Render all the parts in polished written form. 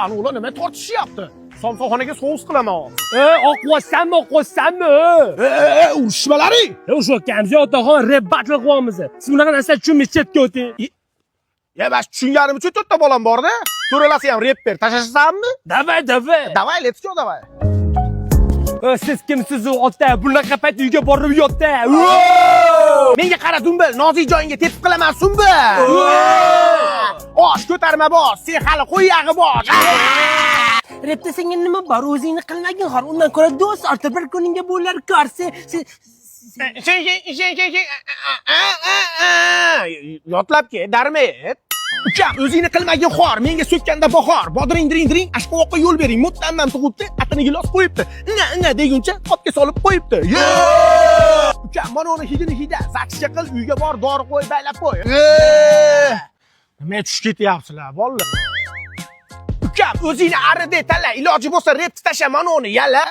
Ana ular nima tortishyapti? Somsaxonaga so'z qilaman. Oqvosanmi? Urishmalaring. O'sha Kamzi otaxon rep battle qilyapmiz. Siz bunaqa narsa tushunmaysiz, chetga o'ting. Bas tushunganim uchun to'rtta bolam bor-da. To'ralasi ham rapper. Tashlashammi? Davay. Давай, let's go, давай. Siz kimsiz ota? Bunaqa payt uyga borib yotdi. Menga qara Dumbel, nozik joyingga tepib qilaman Sumbel. Osh ko'tarma bosh, sen hali qo'yag'i bosh. Repda senga nima bor? O'zingni qilmagin xor. Undan ko'ra do'st ortib bir kuningga bo'lar ko'rsa. Yotlab ket, darmet. Ukam, o'zingni qilmagin xor, menga so'kkanda bahor. Bodring, ashqovoqqa yo'l bering. Muttammam tug'ibdi, atini gilos qo'yibdi. Inga deguncha qopga solib qo'yibdi. Ukam, mana uni hidini hida, zaksga qil, uyga bor, dori qo'y, baylab qo'y. Nima tushib ketyapsizlar, bolalar? Ukam, o'zingni arida tanla, iloji bo'lsa repni tasha, mana uni yala.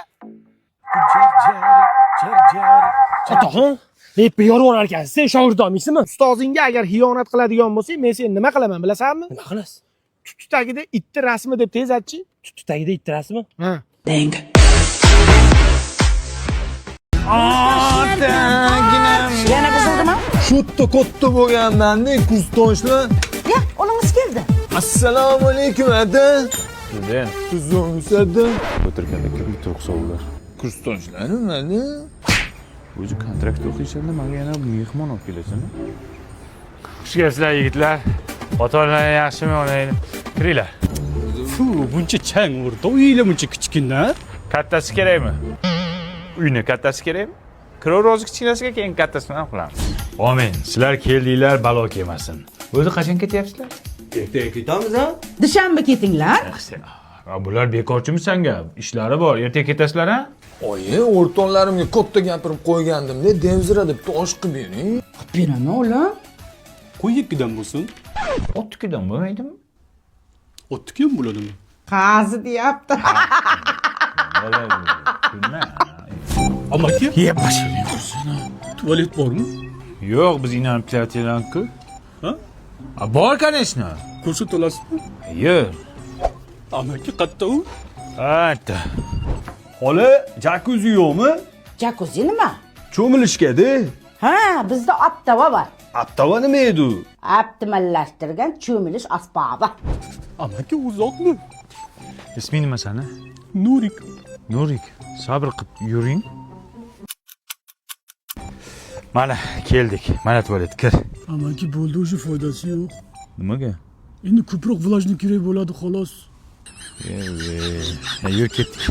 Otaxon, repni yorib olar ekansiz. Sen shogirdonmisanmi? Ustozingga agar xiyonat qiladigan bo'lsang, men seni nima qilaman, bilasanmi? Nima qilasiz? Tuti tagida itni rasmi deb tez aytchi. Tuti tagida itni rasmi? Ha. Dang. Yana buzildimi? Sho'tta katta bo'lgandan-da kursdoshlar. Ya, o'g'lingiz keldi. Assalomu alaykum aka. Neden? Tuzumsada. O'tirganda kirib turqsovlar. Kursdoshlarmi mana? O'zi kontrakt o'qiysan-da, menga yana mehmon olib kelasan. Xush kelibsizlar yigitlar. Ota-onalar yaxshimi, onanglar? Kiringlar. Fu, buncha chang urdi. Uylar buncha kichkina. Kattasi kerakmi? Uyni kattasi kerakmi? Kirov rozi kichkinasiga keyin kattasini ham qilamiz. Amin. Sizlar keldinglar, balo kelmasin. O'zi qachon ketyapsizlar? Ertaga ketamiz a? Dushanba ketinglar. Bular bekorchimi sanga? Ishlari bor. Ertaga ketasizlar, ha? Oyi, o'rtoqlarimga katta gapirib qo'ygandim-da, Demzira deb tosh qilib bering. Beraman o'g'lim. Qo'y ikkidan bo'lsin. Ottikidan bo'lmaydimi? Otniki ham bo'ladimi? Qazi deyapti. Amaki, Yeb bashir. tualet bormi? Yo'q, biz inanib kelyaptilar-ku. Ha? Bor, конечно. Ko'rsat olasizmi? Yo'q. Amaki qatta u? Hatta. Xola, jakuzi yo'qmi? Jacuzzi nima? Cho'milishga-da. Ha, bizda aptava bor. Aptava nima edi? Optimallashtirgan cho'milish asbobi. Amaki u zotmi? Isming nima sani? Nurik. Nurik, sabr qilib yuring. Mana keldik. Mana tualet kir. Amaki bo'ldi, o'sha foydasi yo'q. Nimaga? Endi ko'proq vlajnik kerak bo'ladi xolos. Yur ketdik.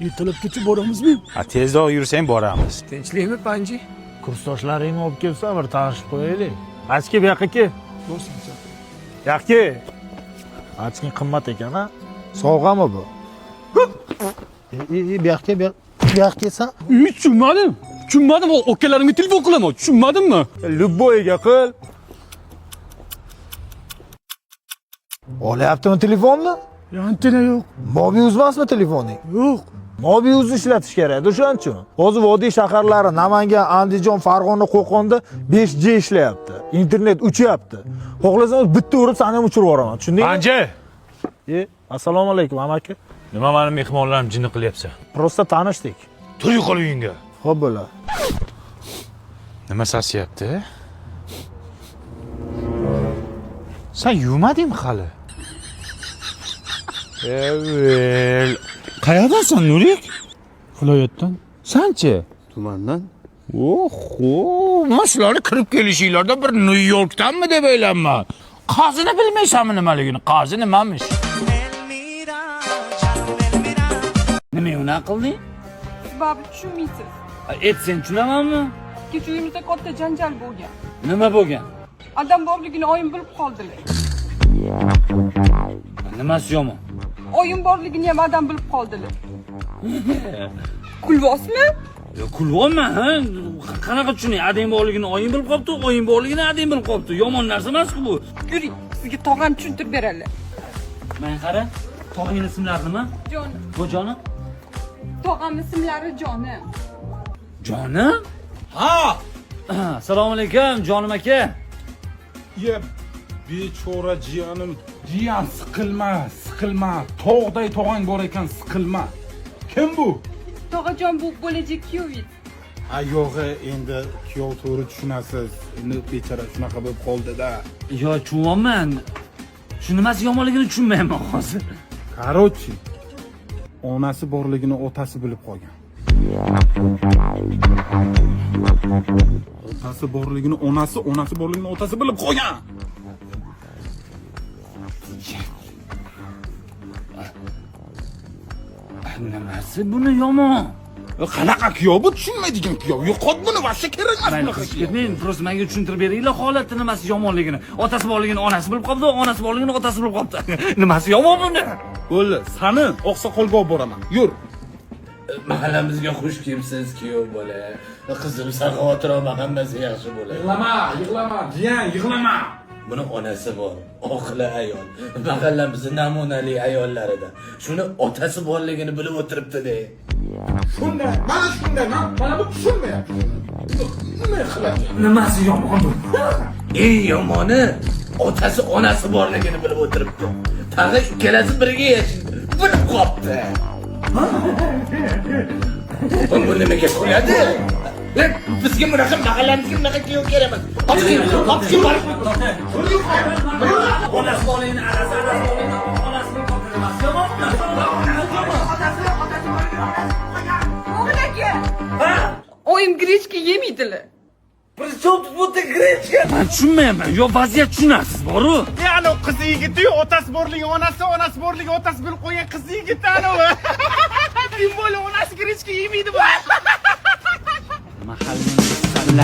Ertalabgacha boramizmi? Tezroq yursang boramiz. Tinchlikmi, Panji? Kursdoshlaringni olib kelsa, bir tanishib qo'yaylik. Achki, bu yoqqa kel. Yoqqa. Achking qimmat ekan, ha? Sovg'ami bu? Bu yoqqa, bu yoqqa kelsan. Tushunmadim. Akalarimga telefon qilaman. Tushunmadimmi? Любойga qil. Olyaptimi telefonni? Antena yo'q. Mobius emasmi telefoning? Yo'q. Mobius ishlatish kerak, o'shaning uchun. Hozir vodiy shaharlari Namangan, Andijon, Farg'ona, Qo'qonda 5G ishlayapti. Internet uchyapti. Xohlasangiz bitta urib seni ham uchirib yuboraman, tushundingmi? Anji. Assalomu alaykum, amaki. Nima meni mehmonlarim jinni qilyapsan? Prosta tanishdik. Tur yo'qol uyingga. Xo'p bo'ladi. Nima sasyapti? Sen yuvmadingmi hali? Evet. Qayerdansan Nurik? Viloyatdan. Sanchi? Tumandan. Oho, mashularni kirib kelishinglarda bir New Yorkdanmi deb o'ylanman. Qozini bilmaysanmi nimaligini? Qozi nimamish? Nima unaqa qilding? Babi tushunmaysiz. Sen tushunamanmi? Kecha uyimizda katta janjal bo'lgan. Nima bo'lgan? Adam borligini oyim bilib qoldilar. Nimasi yomon? Oyim borligini ham adam bilib qoldilar. Kulvosmi? Kulvonman, ha? Qanaqa tushuning? Adang borligini oyim bilib qolibdi, oyim borligini adang bilib qolibdi. Yomon narsa emas-ku bu. Yuring, sizga tog'am tushuntirib beradilar. Men qara, tog'ning ismlari nima? Jonim. Bu jonim? Tog'am ismlari Jonim. Jonim? Ha! Assalomu alaykum, jonim aka. bechora jiyanim. Jiyan siqilma. Tog'day tog'ang bor ekan, siqilma. Kim bu? Tog'ajon bu bo'lajak kuyoving. Yo'g'i, endi kuyov to'g'ri tushunasiz. Endi bechora shunaqa bo'lib qoldi-da. Yo, tushunmayman. Shunimasi yomonligini tushunmayman hozir. Qarochi, onasi borligini otasi bilib qolgan. Otasi borligini onasi borligini otasi bilib qolgan. Nimasi buni yomon? Qanaqa kuyov bu, tushunmaydigan kuyov. Yo'qot buni, vaqti kerak emas Mayli, bunaqa kuyov. men prosta menga tushuntirib beringlar holatni nimasi yomonligini. Otasi borligini onasi bilib qoldi, onasi borligini otasi bilib qoldi. Nimasi yomon buni? Bo'ldi, sani oqsoqolga olib boraman. Yur. Mahallamizga xush kelibsiz kuyov bola. Qizim xavotir olma, hammasi yaxshi bo'ladi. Yig'lama, jiyan, yig'lama. Buni onasi bor, oqila ayol. Mahallamizning namunali ayollaridan. Shuni otasi borligini bilib o'tiribdi-da. Shunday, mana bu tushunmayapti. Nima qiladi? Nimasi yomon bu? Eng yomoni otasi onasi borligini bilib o'tiribdi. Tag'i ikkalasi birga yashaydi. Bilib qopti. Bu nimaga kuladi? Bizga bunaqa mahallamizga bunaqa kuyov kerak emas. Otasi bor. Onasi borligini, onasi borligini, onasi bilib qoldi. Nimasi yomon? O'g'il aka. Oyim grechka yemaydilar. Men tushunmayman. Yo, vaziyat tushunasiz, boru. Ya'ni qiz yigiti-yu, otasi borligi onasi borligi otasi bilib qo'ygan qiz yigiti anavi. Kim bo'la onasi grechka yemaydi bu. Mahallamizda